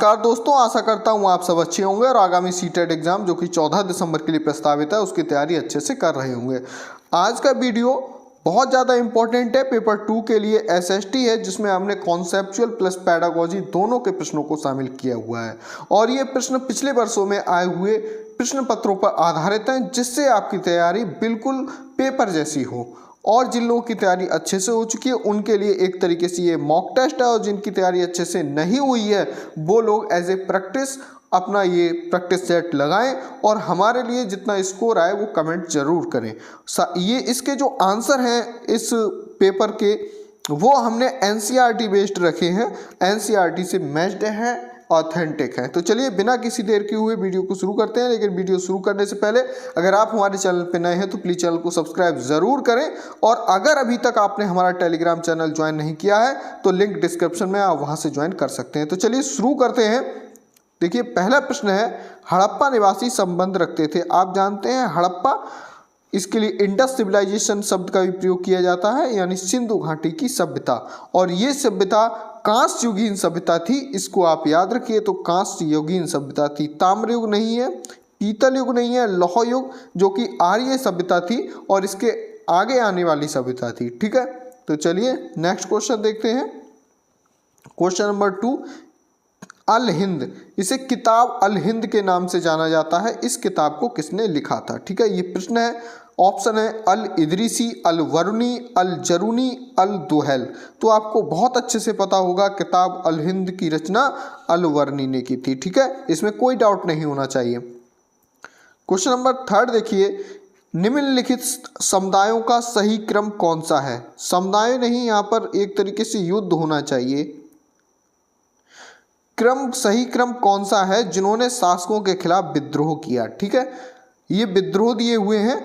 नमस्कार दोस्तों, आशा करता हूँ आप सब अच्छे होंगे और आगामी सीटेट एग्जाम जो कि 14 दिसंबर के लिए प्रस्तावित है उसकी तैयारी अच्छे से कर रहे होंगे। आज का वीडियो बहुत ज़्यादा इंपॉर्टेंट है पेपर 2 के लिए एसएसटी है, जिसमें हमने कॉन्सेप्चुअल प्लस पैडागोजी दोनों के प्रश्नों को शामिल किया हुआ है और ये प्रश्न पिछले वर्षों में आए हुए प्रश्न पत्रों पर आधारित हैं, जिससे आपकी तैयारी बिल्कुल पेपर जैसी हो। और जिन लोगों की तैयारी अच्छे से हो चुकी है उनके लिए एक तरीके से ये मॉक टेस्ट है, और जिनकी तैयारी अच्छे से नहीं हुई है वो लोग एज ए प्रैक्टिस अपना ये प्रैक्टिस सेट लगाएं और हमारे लिए जितना स्कोर आए वो कमेंट जरूर करें। ये इसके जो आंसर हैं इस पेपर के वो हमने एनसीईआरटी बेस्ड रखे हैं, एनसीईआरटी से मैच्ड हैं, ऑथेंटिक है। तो चलिए बिना किसी देर के हुए वीडियो को शुरू करते हैं। लेकिन वीडियो शुरू करने से पहले अगर आप हमारे चैनल पर नए हैं तो प्लीज़ चैनल को सब्सक्राइब ज़रूर करें, और अगर अभी तक आपने हमारा टेलीग्राम चैनल ज्वाइन नहीं किया है तो लिंक डिस्क्रिप्शन में आप वहां से ज्वाइन कर सकते हैं। तो चलिए शुरू करते हैं। देखिए पहला प्रश्न है, हड़प्पा निवासी संबंध रखते थे। आप जानते हैं हड़प्पा, इसके लिए इंडस सिविलाइजेशन शब्द का भी प्रयोग किया जाता है, यानी सिंधु घाटी की सभ्यता। और ये सभ्यता कांस्य युगीन सभ्यता थी, इसको आप याद रखिए। तो कांस्य युगीन सभ्यता थी, ताम्र युग नहीं है, पीतल युग नहीं है, लौह युग जो कि आर्य सभ्यता थी और इसके आगे आने वाली सभ्यता थी। ठीक है, तो चलिए नेक्स्ट क्वेश्चन देखते हैं। क्वेश्चन नंबर 2, अल हिंद, इसे किताब अल हिंद के नाम से जाना जाता है। इस किताब को किसने लिखा था? ठीक है, ये प्रश्न है। ऑप्शन है अल इदरीसी, अल वरुणी, अल जरूनी, अल दुहैल। तो आपको बहुत अच्छे से पता होगा किताब अल हिंद की रचना अल वरुणी ने की थी। ठीक है, इसमें कोई डाउट नहीं होना चाहिए। क्वेश्चन नंबर 3 देखिए, निम्नलिखित समुदायों का सही क्रम कौन सा है? समुदाय नहीं, यहाँ पर एक तरीके से युद्ध होना चाहिए। सही क्रम कौन सा है जिन्होंने शासकों के खिलाफ विद्रोह किया? ठीक है, ये विद्रोह दिए हुए हैं,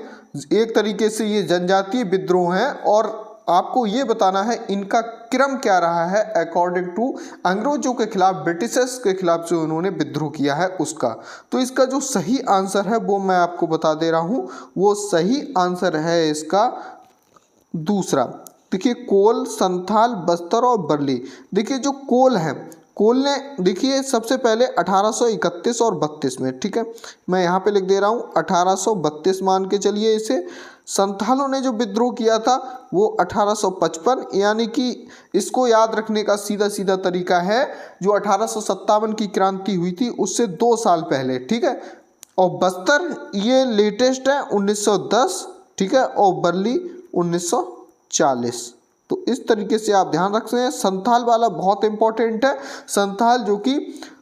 एक तरीके से ये जनजातीय विद्रोह हैं और आपको ये बताना है इनका क्रम क्या रहा है अकॉर्डिंग टू अंग्रेजों के खिलाफ, ब्रिटिशर्स के खिलाफ जो उन्होंने विद्रोह किया है उसका। तो इसका जो सही आंसर है वो मैं आपको बता दे रहा हूँ, वो सही आंसर है इसका दूसरा। देखिए कोल, संथाल, बस्तर और बरली। देखिए जो कोल है, कोल ने देखिए सबसे पहले 1831 और 32 में, ठीक है मैं यहाँ पे लिख दे रहा हूँ 1832 मान के चलिए इसे। संथालों ने जो विद्रोह किया था वो 1855, यानी कि इसको याद रखने का सीधा सीधा तरीका है जो 1857 की क्रांति हुई थी उससे 2 साल पहले। ठीक है, और बस्तर ये लेटेस्ट है 1910, ठीक है, और बरली 1940। तो इस तरीके से आप ध्यान रख सकते हैं। संथाल वाला बहुत इंपॉर्टेंट है। संथाल जो कि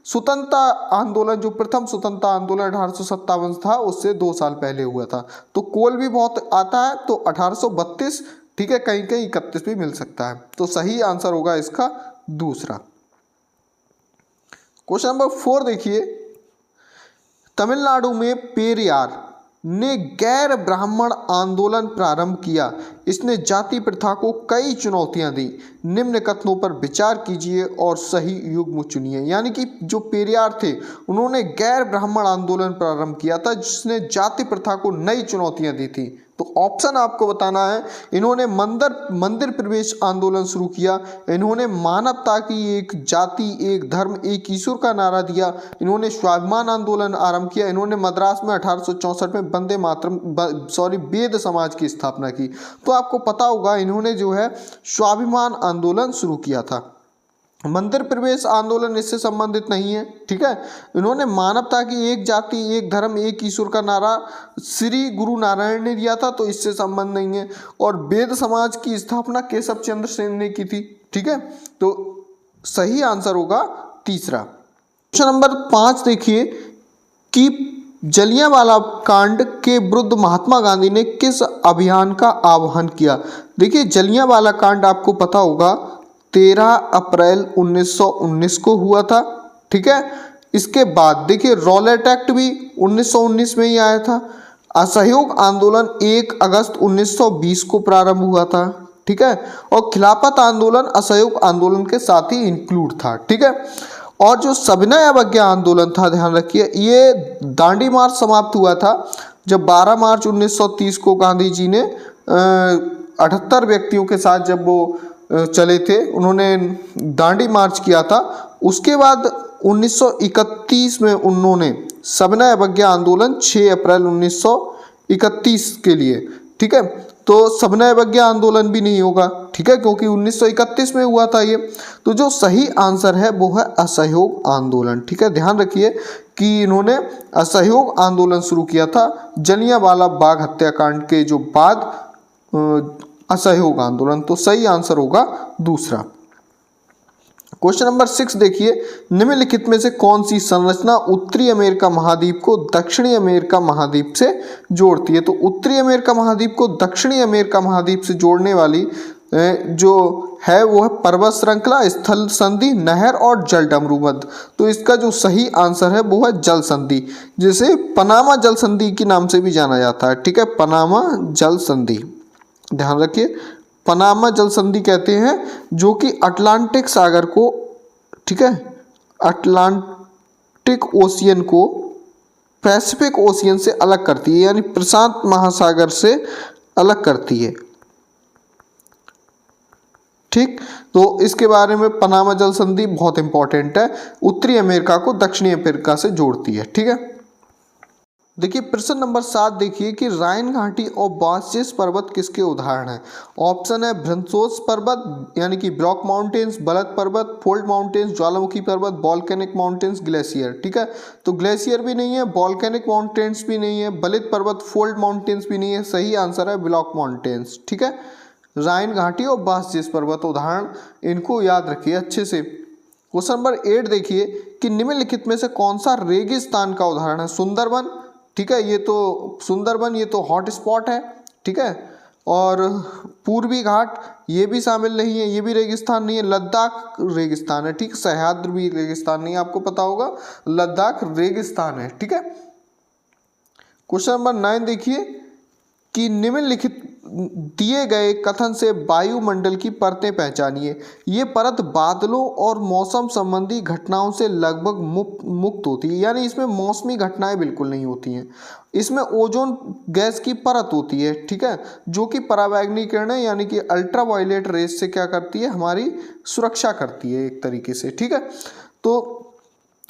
स्वतंत्रता आंदोलन, जो प्रथम स्वतंत्रता आंदोलन 1857 था उससे 2 साल पहले हुआ था। तो कोल भी बहुत आता है, तो 1832, ठीक है, कहीं कहीं 31 भी मिल सकता है। तो सही आंसर होगा इसका दूसरा। क्वेश्चन नंबर 4 देखिए, तमिलनाडु में पेरियार ने गैर ब्राह्मण आंदोलन प्रारंभ किया। इसने जाति प्रथा को कई चुनौतियां दी। निम्न कथनों पर विचार कीजिए और सही युग्म चुनिए। यानी कि जो पेरियार थे उन्होंने गैर ब्राह्मण आंदोलन प्रारंभ किया था जिसने जाति प्रथा को नई चुनौतियां दी थी। तो ऑप्शन आपको बताना है, इन्होंने मंदिर प्रवेश आंदोलन शुरू किया, इन्होंने मानवता की एक जाति, एक धर्म, एक ईश्वर का नारा दिया, इन्होंने स्वाभिमान आंदोलन आरंभ किया, इन्होंने मद्रास में 1864 में वंदे मातरम वेद समाज की स्थापना की। तो आपको पता होगा इन्होंने जो है स्वाभिमान आंदोलन शुरू किया था। मंदिर प्रवेश आंदोलन इससे संबंधित नहीं है। ठीक है, इन्होंने मानवता की एक जाति, एक धर्म, एक ईश्वर का नारा श्री गुरु नारायण ने दिया था, तो इससे संबंध नहीं है। और वेद समाज की स्थापना केशव चंद्र सेन ने की थी। ठीक है, तो सही आंसर होगा तीसरा। क्वेश्चन नंबर 5 देखिए कि जलियांवाला कांड के विरुद्ध महात्मा गांधी ने किस अभियान का आह्वान किया? देखिए जलियांवाला कांड आपको पता होगा 13 अप्रैल 1919 को हुआ था। ठीक है, इसके बाद देखिए रॉलेट एक्ट भी 1919 में ही आया था। असहयोग आंदोलन 1 अगस्त 1920 को प्रारंभ हुआ था। ठीक है, और खिलाफत आंदोलन असहयोग आंदोलन के साथ ही इंक्लूड था। ठीक है, और जो सविनय अवज्ञा आंदोलन था, ध्यान रखिए, ये दांडी मार्च समाप्त हुआ था जब 12 मार्च 1930 को गांधी जी ने 78 व्यक्तियों के साथ जब वो चले थे, उन्होंने दांडी मार्च किया था। उसके बाद 1931 में उन्होंने सविनय अवज्ञा आंदोलन 6 अप्रैल 1931 के लिए, ठीक है। तो सविनय अवज्ञा आंदोलन भी नहीं होगा, ठीक है, क्योंकि 1931 में हुआ था ये। तो जो सही आंसर है वो है असहयोग आंदोलन, ठीक है। ध्यान रखिए कि इन्होंने असहयोग आंदोलन शुरू किया था जलियांवाला बाग हत्याकांड के जो बाद असहयोग आंदोलन। तो सही आंसर होगा दूसरा। क्वेश्चन नंबर 6 देखिए, निम्नलिखित में से कौन सी संरचना उत्तरी अमेरिका महाद्वीप को दक्षिणी अमेरिका महाद्वीप से जोड़ती है? तो उत्तरी अमेरिका महाद्वीप को दक्षिणी अमेरिका महाद्वीप से जोड़ने वाली जो है वो है पर्वत श्रृंखला, स्थल संधि, नहर और जल डमरूमध्य। तो इसका जो सही आंसर है वो है जल संधि, जिसे पनामा जल संधि के नाम से भी जाना जाता है, ठीक है, पनामा जल संधि। ध्यान रखिए, पनामा जल संधि कहते हैं जो कि अटलांटिक सागर को, ठीक है, अटलांटिक ओशियन को पैसिफिक ओशियन से अलग करती है, यानी प्रशांत महासागर से अलग करती है, ठीक। तो इसके बारे में पनामा जल संधि बहुत इंपॉर्टेंट है, उत्तरी अमेरिका को दक्षिणी अमेरिका से जोड़ती है, ठीक है। देखिए प्रश्न नंबर 7 देखिए कि राइन घाटी और बासिस पर्वत किसके उदाहरण हैं? ऑप्शन है ब्रंसोस पर्वत यानी कि ब्लॉक माउंटेन्स, बलद पर्वत, फोल्ड माउंटेन्स, ज्वालामुखी पर्वत, वॉल्केनिक माउंटेन्स, ग्लेशियर, ठीक है। तो ग्लेशियर भी नहीं है, वॉल्केनिक माउंटेन्स भी नहीं है, बलित पर्वत, फोल्ड माउंटेन्स भी नहीं है, सही आंसर है ब्लॉक माउंटेन्स, ठीक है। राइन घाटी और बासिस पर्वत उदाहरण, इनको याद रखिए अच्छे से। क्वेश्चन नंबर 8 देखिए कि निम्नलिखित में से कौन सा रेगिस्तान का उदाहरण है? सुंदरबन, ठीक है, ये तो सुंदरबन ये तो हॉट स्पॉट है, ठीक है, और पूर्वी घाट ये भी शामिल नहीं है, ये भी रेगिस्तान नहीं है, लद्दाख रेगिस्तान है, ठीक, सह्याद्री भी रेगिस्तान नहीं है, आपको पता होगा लद्दाख रेगिस्तान है, ठीक है। क्वेश्चन नंबर 9 देखिए कि निम्नलिखित दिए गए कथन से वायुमंडल की परतें पहचानिए। ये परत बादलों और मौसम संबंधी घटनाओं से लगभग मुक्त होती है, यानी इसमें मौसमी घटनाएं बिल्कुल नहीं होती हैं। इसमें ओजोन गैस की परत होती है, ठीक है, जो कि पराबैंगनी किरणें यानी कि अल्ट्रावायलेट रेस से क्या करती है, हमारी सुरक्षा करती है एक तरीके से, ठीक है। तो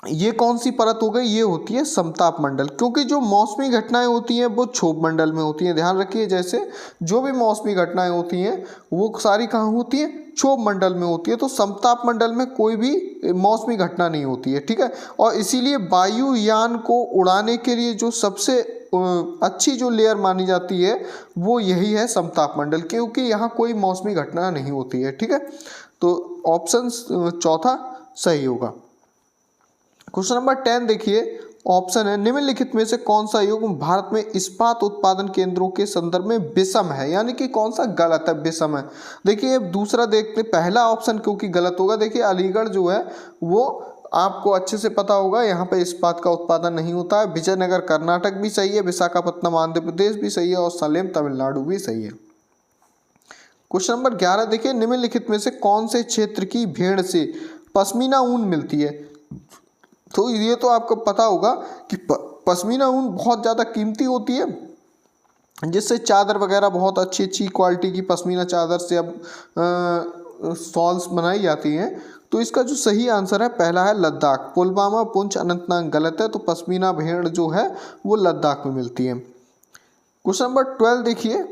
ये कौन सी परत हो गई? ये होती है समताप मंडल, क्योंकि जो मौसमी घटनाएं होती हैं वो क्षोभ मंडल में होती हैं। ध्यान रखिए, जैसे जो भी मौसमी घटनाएं होती हैं वो सारी कहाँ होती हैं? क्षोभ मंडल में होती है। तो समताप मंडल में कोई भी मौसमी घटना नहीं होती है, ठीक है। और इसीलिए वायुयान को उड़ाने के लिए जो सबसे अच्छी जो लेयर मानी जाती है वो यही है समताप मंडल, क्योंकि यहाँ कोई मौसमी घटना नहीं होती है, ठीक है। तो ऑप्शन चौथा सही होगा। क्वेश्चन नंबर 10 देखिए, ऑप्शन है निम्नलिखित में से कौन सा युग भारत में इस्पात उत्पादन केंद्रों के संदर्भ में विषम है, यानी कि कौन सा गलत है, विषम है। देखिए दूसरा देखते, पहला ऑप्शन क्योंकि गलत होगा। देखिए अलीगढ़ जो है वो आपको अच्छे से पता होगा, यहाँ पे इस्पात का उत्पादन नहीं होता है। विजयनगर कर्नाटक भी सही है, विशाखापत्तनम आंध्र प्रदेश भी सही है, और सलेम तमिलनाडु भी सही है। क्वेश्चन नंबर 11 देखिए, निम्नलिखित में से कौन से क्षेत्र की भेड़ से पश्मीना ऊन मिलती है? तो ये तो आपको पता होगा कि पश्मीना ऊन बहुत ज़्यादा कीमती होती है, जिससे चादर वगैरह बहुत अच्छी अच्छी क्वालिटी की पश्मीना चादर से अब शॉल्स बनाई जाती हैं। तो इसका जो सही आंसर है पहला है लद्दाख। पुलवामा, पुंछ, अनंतनाग गलत है, तो पश्मीना भेड़ जो है वो लद्दाख में मिलती है। क्वेश्चन नंबर 12 देखिए,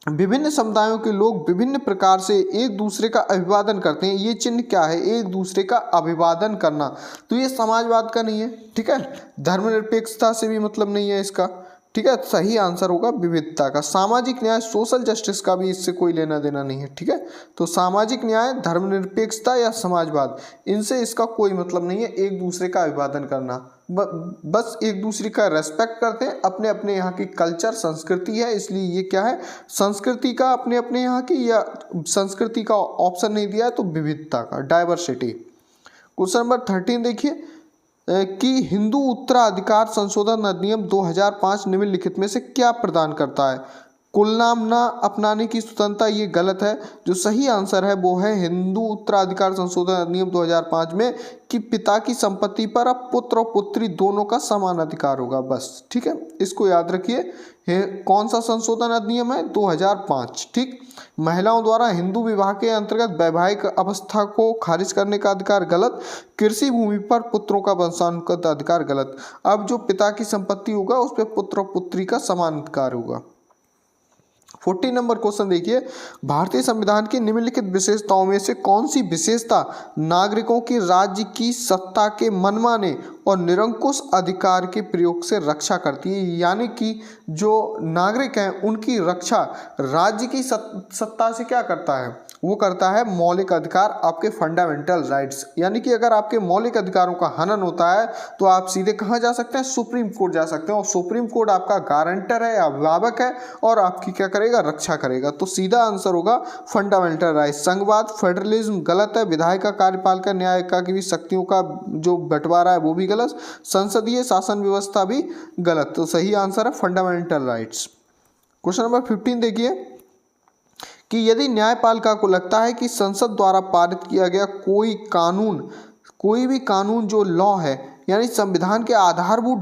विभिन्न समुदायों के लोग विभिन्न प्रकार से एक दूसरे का अभिवादन करते हैं। ये चिन्ह क्या है? एक दूसरे का अभिवादन करना। तो ये समाजवाद का नहीं है, ठीक है, धर्मनिरपेक्षता से भी मतलब नहीं है इसका, ठीक है। सही आंसर होगा विविधता का। सामाजिक न्याय, सोशल जस्टिस का भी इससे कोई लेना देना नहीं है, ठीक है। तो सामाजिक न्याय, धर्मनिरपेक्षता या समाजवाद, इनसे इसका कोई मतलब नहीं है। एक दूसरे का अभिवादन करना, बस एक दूसरे का रेस्पेक्ट करते हैं। अपने अपने यहाँ की कल्चर संस्कृति है, इसलिए ये क्या है, संस्कृति का अपने अपने यहाँ की, या संस्कृति का ऑप्शन नहीं दिया है तो विविधता का, डाइवर्सिटी। क्वेश्चन नंबर 13 देखिए कि हिंदू उत्तराधिकार संशोधन अधिनियम 2005 निम्नलिखित में से क्या प्रदान करता है? कुल नाम ना अपनाने की स्वतंत्रता, ये गलत है। जो सही आंसर है वो है हिंदू उत्तराधिकार संशोधन अधिनियम 2005 में कि पिता की संपत्ति पर अब पुत्र और पुत्री दोनों का समान अधिकार होगा, बस। ठीक है, इसको याद रखिए। कौन सा संशोधन अधिनियम है? 2005। ठीक। महिलाओं द्वारा हिंदू विवाह के अंतर्गत वैवाहिक अवस्था को खारिज करने का अधिकार, गलत। कृषि भूमि पर पुत्रों का वंशानुगत अधिकार, गलत। अब जो पिता की संपत्ति होगा उस पर पुत्र और पुत्री का समान अधिकार होगा। 40 नंबर क्वेश्चन देखिए, भारतीय संविधान की निम्नलिखित विशेषताओं में से कौन सी विशेषता नागरिकों की राज्य की सत्ता के मनमाने और निरंकुश अधिकार के प्रयोग से रक्षा करती है? यानी कि जो नागरिक हैं उनकी रक्षा राज्य की सत्ता से क्या करता है? वो करता है मौलिक अधिकार, आपके फंडामेंटल राइट्स। यानी कि अगर आपके मौलिक अधिकारों का हनन होता है तो आप सीधे कहाँ जा सकते हैं? सुप्रीम कोर्ट जा सकते हैं, और सुप्रीम कोर्ट आपका गारंटर है, अभिभावक है, और आपकी क्या करेगा? रक्षा करेगा। तो सीधा आंसर होगा फंडामेंटल राइट्स। संघवाद, फेडरलिज्म, गलत है। विधायिका, कार्यपालिका, न्यायिका की भी शक्तियों का जो बंटवारा है वो भी गलत। संसदीय शासन व्यवस्था भी गलत। तो सही आंसर है फंडामेंटल राइट्स। क्वेश्चन नंबर 15 देखिए कि यदि न्यायपालिका को लगता है कि संसद द्वारा पारित किया गया कोई भी कानून जो लॉ है, यानी संविधान के आधारभूत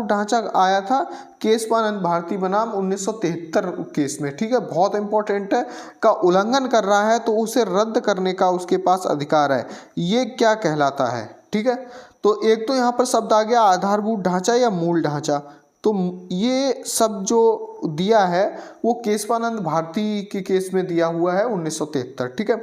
ढांचा आया था केशवानंद भारती बनाम 1973 केस में, ठीक है, बहुत इंपॉर्टेंट है, का उल्लंघन कर रहा है तो उसे रद्द करने का उसके पास अधिकार है। ये क्या कहलाता है? ठीक है, तो एक तो यहाँ पर शब्द आ गया आधारभूत ढांचा या मूल ढांचा। तो ये सब जो दिया है वो केशवानंद भारती के केस में दिया हुआ है 1973। ठीक है,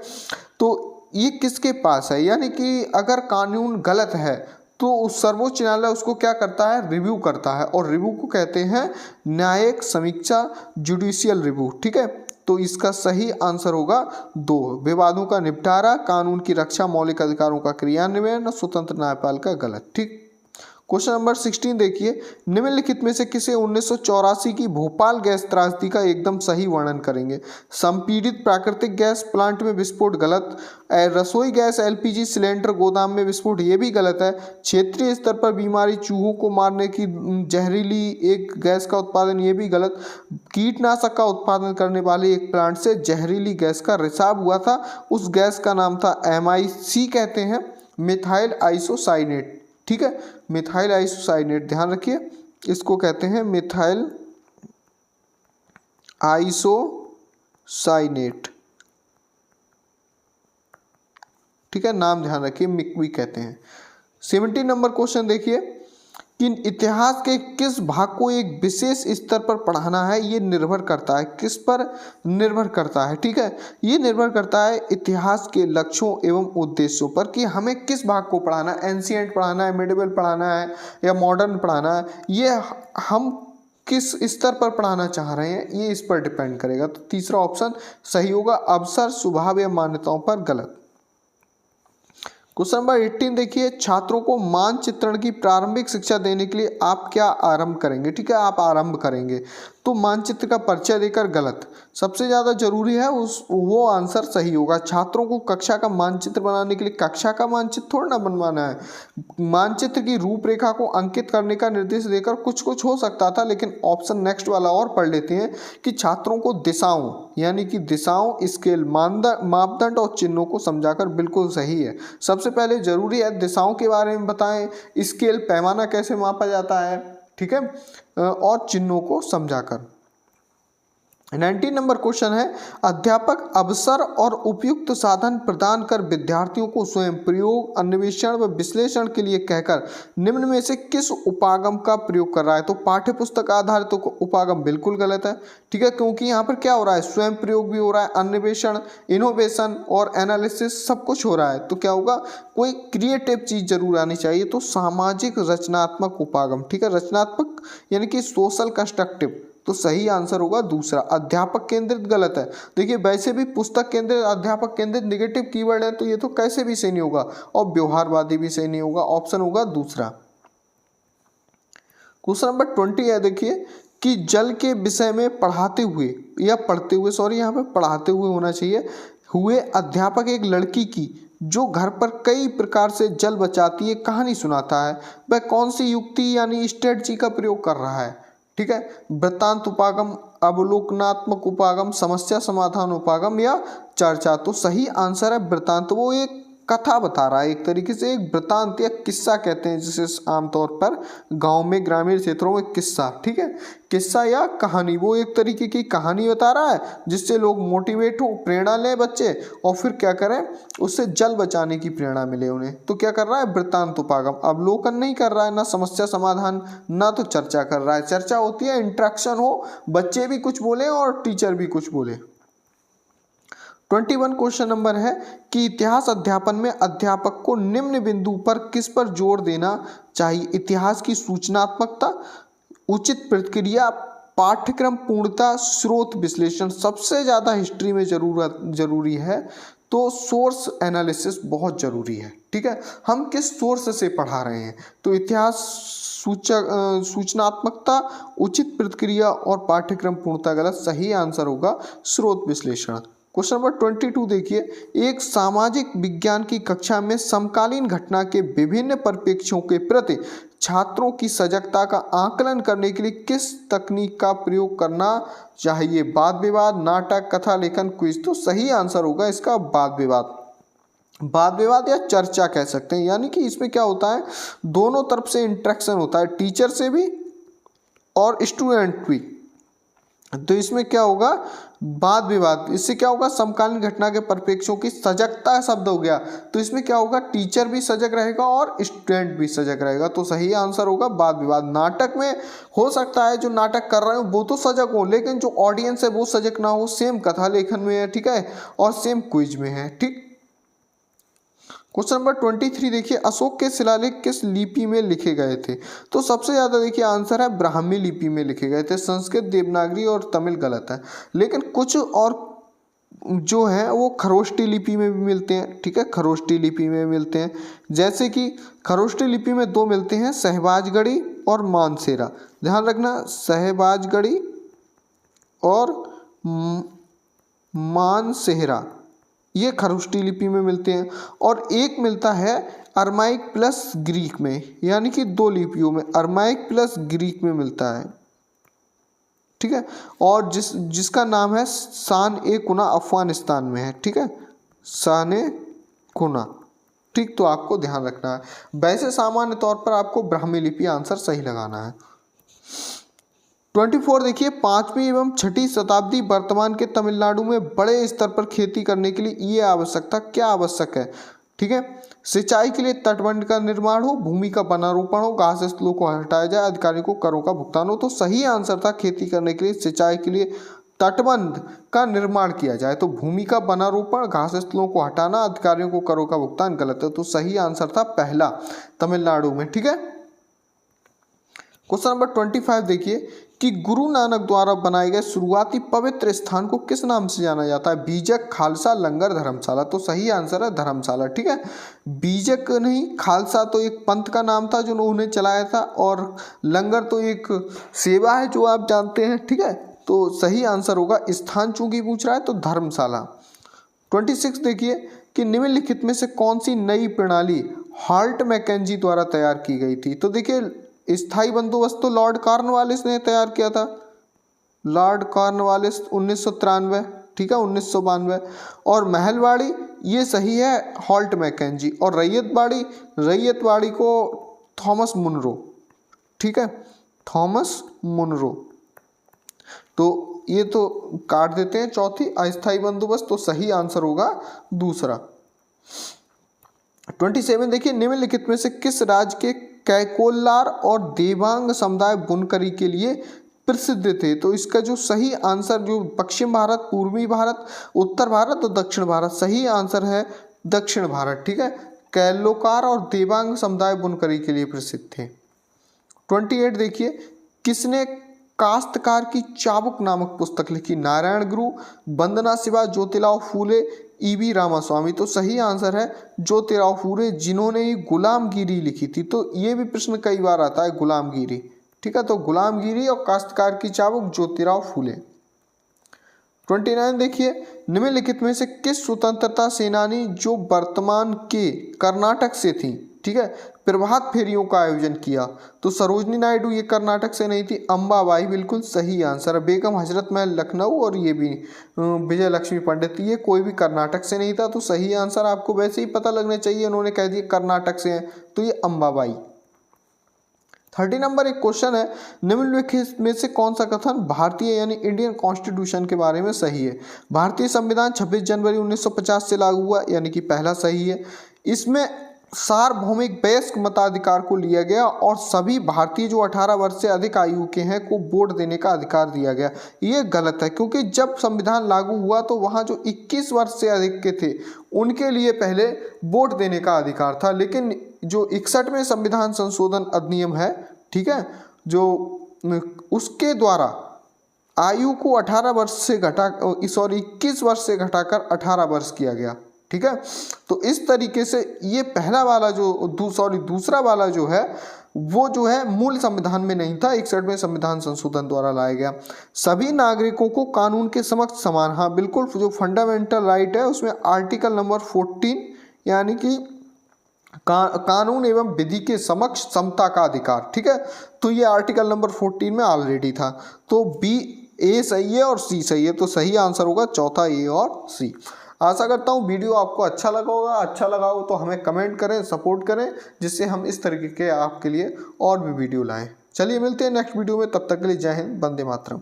तो ये किसके पास है? यानी कि अगर कानून गलत है तो सर्वोच्च न्यायालय उसको क्या करता है? रिव्यू करता है, और रिव्यू को कहते हैं न्यायिक समीक्षा, जुडिशियल रिव्यू। ठीक है, तो इसका सही आंसर होगा 2, विवादों का निपटारा, कानून की रक्षा, मौलिक अधिकारों का क्रियान्वयन, स्वतंत्र न्यायपालिका, गलत। ठीक। क्वेश्चन नंबर 16 देखिए, निम्नलिखित में से किसे 1984 की भोपाल गैस त्रासदी का एकदम सही वर्णन करेंगे? संपीड़ित प्राकृतिक गैस प्लांट में विस्फोट, गलत। रसोई गैस एलपीजी सिलेंडर गोदाम में विस्फोट, ये भी गलत है। क्षेत्रीय स्तर पर बीमारी, चूहों को मारने की जहरीली एक गैस का उत्पादन, ये भी गलत। कीटनाशक का उत्पादन करने वाले एक प्लांट से जहरीली गैस का रिसाव हुआ था, उस गैस का नाम था MIC, कहते हैं मिथाइल आइसोसाइनेट। ठीक है, मिथाइल आइसोसाइनेट, ध्यान रखिए, इसको कहते हैं मिथाइल आइसोसाइनेट। ठीक है, नाम ध्यान रखिए, मिकवी कहते हैं। 17 नंबर क्वेश्चन देखिए कि इतिहास के किस भाग को एक विशेष स्तर पर पढ़ाना है? ये निर्भर करता है, किस पर निर्भर करता है? ठीक है, ये निर्भर करता है इतिहास के लक्ष्यों एवं उद्देश्यों पर कि हमें किस भाग को पढ़ाना है, एंशिएंट पढ़ाना है, मिडिवल पढ़ाना है, या मॉडर्न पढ़ाना है, ये हम किस स्तर पर पढ़ाना चाह रहे हैं ये इस पर डिपेंड करेगा। तो तीसरा ऑप्शन सही होगा, अवसर, स्वभाव या मान्यताओं पर, गलत। क्वेश्चन नंबर 18 देखिए, छात्रों को मानचित्रण की प्रारंभिक शिक्षा देने के लिए आप क्या आरंभ करेंगे? ठीक है, आप आरंभ करेंगे तो मानचित्र का परिचय देकर, गलत। सबसे ज़्यादा जरूरी है वो आंसर सही होगा। छात्रों को कक्षा का मानचित्र बनाने के लिए कक्षा का मानचित्र थोड़ा ना बनवाना है, मानचित्र की रूपरेखा को अंकित करने का निर्देश देकर कुछ हो सकता था, लेकिन ऑप्शन नेक्स्ट वाला और पढ़ लेते हैं कि छात्रों को दिशाओं, यानी कि दिशाओं, स्केल, मापदंड और चिन्हों को समझाकर, बिल्कुल सही है। सबसे पहले जरूरी है दिशाओं के बारे में बताएं, स्केल पैमाना कैसे मापा जाता है, ठीक है, और चिन्हों को समझाकर। 19 नंबर क्वेश्चन है, अध्यापक अवसर और उपयुक्त साधन प्रदान कर विद्यार्थियों को स्वयं प्रयोग, अन्वेषण व विश्लेषण के लिए कहकर निम्न में से किस उपागम का प्रयोग कर रहा है? तो पाठ्य पुस्तक आधारित तो उपागम बिल्कुल गलत है। ठीक है, क्योंकि यहाँ पर क्या हो रहा है? स्वयं प्रयोग भी हो रहा है, अन्वेषण, इनोवेशन और एनालिसिस सब कुछ हो रहा है। तो क्या होगा? कोई क्रिएटिव चीज जरूर आनी चाहिए। तो सामाजिक रचनात्मक उपागम, ठीक है, रचनात्मक यानी कि सोशल कंस्ट्रक्टिव, तो सही आंसर होगा दूसरा। अध्यापक केंद्रित गलत है। देखिए वैसे भी पुस्तक केंद्रित, अध्यापक केंद्रित नेगेटिव कीवर्ड है, तो ये तो कैसे भी सही नहीं होगा, और व्यवहारवादी भी सही नहीं होगा। ऑप्शन होगा दूसरा। क्वेश्चन नंबर 20 है, देखिए कि जल के विषय में पढ़ाते हुए या पढ़ते हुए, सॉरी यहाँ पे पढ़ाते हुए होना चाहिए, हुए अध्यापक एक लड़की की जो घर पर कई प्रकार से जल बचाती है कहानी सुनाता है, वह कौन सी युक्ति यानी स्ट्रेटजी का प्रयोग कर रहा है? ठीक है, वृत्तांत उपागम, अवलोकनात्मक उपागम, समस्या समाधान उपागम या चर्चा। तो सही आंसर है वृत्तांत। वो एक कथा बता रहा है, एक तरीके से एक वृत्तांत या किस्सा कहते हैं जिसे आमतौर पर गांव में, ग्रामीण क्षेत्रों में किस्सा, ठीक है, किस्सा या कहानी। वो एक तरीके की कहानी बता रहा है जिससे लोग मोटिवेट हो, प्रेरणा लें बच्चे, और फिर क्या करें, उससे जल बचाने की प्रेरणा मिले उन्हें। तो क्या कर रहा है, वृत्तांत उपागम। अवलोकन नहीं कर रहा है, ना समस्या समाधान, ना तो चर्चा कर रहा है। चर्चा होती है इंटरेक्शन हो, बच्चे भी कुछ बोले और टीचर भी कुछ बोले। 21 क्वेश्चन नंबर है कि इतिहास अध्यापन में अध्यापक को निम्न बिंदु पर किस पर जोर देना चाहिए। इतिहास की सूचनात्मकता, उचित प्रतिक्रिया, पाठ्यक्रम पूर्णता, स्रोत विश्लेषण। सबसे ज़्यादा हिस्ट्री में जरूरी है तो सोर्स एनालिसिस बहुत ज़रूरी है, ठीक है, हम किस सोर्स से पढ़ा रहे हैं। तो इतिहास सूचनात्मकता, उचित प्रतिक्रिया और पाठ्यक्रम पूर्णता गलत, सही आंसर होगा स्रोत विश्लेषण। क्वेश्चन नंबर 22 देखिए, एक सामाजिक विज्ञान की कक्षा में समकालीन घटना के विभिन्न परिप्रेक्ष्यों के प्रति छात्रों की सजगता का आकलन करने के लिए किस तकनीक का प्रयोग करना चाहिए। वाद विवाद, नाटक, कथा लेखन, क्विज। तो सही आंसर होगा इसका वाद विवाद। वाद विवाद या चर्चा कह सकते हैं, यानी कि इसमें क्या होता है, दोनों तरफ से इंटरेक्शन होता है, टीचर से भी और स्टूडेंट भी। तो इसमें क्या होगा, वाद विवाद। इससे क्या होगा, समकालीन घटना के परिप्रेक्ष्यों की सजगता शब्द हो गया, तो इसमें क्या होगा, टीचर भी सजग रहेगा और स्टूडेंट भी सजग रहेगा। तो सही आंसर होगा वाद विवाद। नाटक में हो सकता है जो नाटक कर रहे हो वो तो सजग हो, लेकिन जो ऑडियंस है वो सजग ना हो। सेम कथा लेखन में है, ठीक है, और सेम क्विज में है, ठीक। क्वेश्चन नंबर 23 देखिए, अशोक के शिलालेख किस लिपि में लिखे गए थे। तो सबसे ज़्यादा देखिए आंसर है ब्राह्मी लिपि में लिखे गए थे। संस्कृत, देवनागरी और तमिल गलत है, लेकिन कुछ और जो है वो खरोष्टी लिपि में भी मिलते हैं, ठीक है, खरोष्टी लिपि में मिलते हैं। जैसे कि खरोष्टी लिपि में दो मिलते हैं, सहबाजगढ़ी और मानसेरा। ध्यान रखना, सहबाजगढ़ी और मानसेरा ये खरोष्टी लिपि में मिलते हैं। और एक मिलता है अरमाइक प्लस ग्रीक में, यानी कि दो लिपियों में अरमाइक प्लस ग्रीक में मिलता है, ठीक है, और जिसका नाम है शान ए कुना, अफगानिस्तान में है, ठीक है, शान ए कुना, ठीक। तो आपको ध्यान रखना है। वैसे सामान्य तौर पर आपको ब्राह्मी लिपि आंसर सही लगाना है। 24 देखिए, 5वीं एवं 6ठी शताब्दी वर्तमान के तमिलनाडु में बड़े स्तर पर खेती करने के लिए ये आवश्यकता क्या आवश्यक है, ठीक है। सिंचाई के लिए तटबंध का निर्माण हो, भूमि का वनारोपण हो, घास स्थलों को हटाया जाए, अधिकारियों को करों का भुगतान हो। तो सही आंसर था खेती करने के लिए, सिंचाई के लिए तटबंध का निर्माण किया जाए। तो भूमि का वनारोपण, घास स्थलों को हटाना, अधिकारियों को करों का भुगतान गलत है। तो सही आंसर था पहला, तमिलनाडु में, ठीक है। क्वेश्चन नंबर 25 देखिए कि गुरु नानक द्वारा बनाए गए शुरुआती पवित्र स्थान को किस नाम से जाना जाता है। बीजक, खालसा, लंगर, धर्मशाला। तो सही आंसर है धर्मशाला, ठीक है। बीजक नहीं, खालसा तो एक पंथ का नाम था जो उन्होंने चलाया था, और लंगर तो एक सेवा है जो आप जानते हैं, ठीक है। तो सही आंसर होगा, स्थान चूंकि पूछ रहा है तो धर्मशाला। 26 देखिए कि निम्नलिखित में से कौन सी नई प्रणाली हाल्ट मैकेंजी द्वारा तैयार की गई थी। तो देखिए, स्थायी बंदोबस्त तो लॉर्ड कॉर्नवालिस ने तैयार किया था, लॉर्ड कॉर्नवालिस 1993, ठीक है, 1992। और महलवाड़ी ये सही है हॉल्ट मैकेंजी, और रैयतवाड़ी को थॉमस मुनरो, ठीक है, थॉमस मुनरो। तो ये तो काट देते हैं। चौथी अस्थायी बंदोबस्त, तो सही आंसर होगा दूसरा। 27 देखिए, निम्नलिखित में से किस राज्य के कैकोलार और देवांग समुदाय बुनकरी के लिए प्रसिद्ध थे। तो इसका जो सही आंसर, जो पश्चिम भारत, पूर्वी भारत, उत्तर भारत और दक्षिण भारत, सही आंसर है दक्षिण भारत, ठीक है। कैलोकार और देवांग समुदाय बुनकरी के लिए प्रसिद्ध थे। 28 देखिए, किसने काश्तकार की चाबुक नामक पुस्तक लिखी। नारायण गुरु, वंदना शिवा, ज्योतिराव फूले, ईवी रामास्वामी। तो सही आंसर है ज्योतिराव फूले, जिन्होंने गुलामगिरी लिखी थी। तो ये भी प्रश्न कई बार आता है, गुलामगिरी, ठीक है। तो गुलामगिरी और काश्तकार की चाबुक, ज्योतिराव फूले। 29 देखिए, निम्नलिखित में से किस स्वतंत्रता सेनानी जो वर्तमान के कर्नाटक से थी, ठीक है, प्रभात फेरियों का आयोजन किया। तो सरोजनी नायडू ये कर्नाटक से नहीं थी, अंबाबाई बिल्कुल सही आंसर है। बेगम हजरत महल लखनऊ और ये भी विजय लक्ष्मी पंडित, ये कोई भी कर्नाटक से नहीं था। तो सही आंसर आपको वैसे ही पता लगना चाहिए, उन्होंने कह दिया कर्नाटक से है, तो ये अंबाबाई। 30 नंबर एक क्वेश्चन है, निम्नलिखित में से कौन सा कथन भारतीय यानी इंडियन कॉन्स्टिट्यूशन के बारे में सही है। भारतीय संविधान 26 जनवरी 1950 से लागू हुआ, यानी कि पहला सही है। इसमें सार्वभौमिक वयस्क मताधिकार को लिया गया और सभी भारतीय जो 18 वर्ष से अधिक आयु के हैं को वोट देने का अधिकार दिया गया। ये गलत है, क्योंकि जब संविधान लागू हुआ तो वहाँ जो 21 वर्ष से अधिक के थे उनके लिए पहले वोट देने का अधिकार था, लेकिन जो 61वें संविधान संशोधन अधिनियम है, ठीक है, जो उसके द्वारा आयु को 18 वर्ष से 21 वर्ष से घटाकर 18 वर्ष किया गया। ठीक है, तो इस तरीके से ये पहला वाला जो दूसरा वाला जो है वो जो है मूल संविधान में नहीं था, 61वें संविधान संशोधन द्वारा लाया गया। सभी नागरिकों को कानून के समक्ष समान, हाँ बिल्कुल, जो फंडामेंटल राइट है उसमें आर्टिकल नंबर 14 यानी कि कानून एवं विधि के समक्ष समता का अधिकार। ठीक है, तो ये आर्टिकल नंबर 14 में ऑलरेडी था। तो बी ए सही है और सी सही है, तो सही आंसर होगा चौथा ए और सी। आशा करता हूँ वीडियो आपको अच्छा लगा होगा। अच्छा लगा हो तो हमें कमेंट करें, सपोर्ट करें, जिससे हम इस तरीके के आपके लिए और भी वीडियो लाएं। चलिए मिलते हैं नेक्स्ट वीडियो में, तब तक के लिए जय हिंद, वंदे मातरम।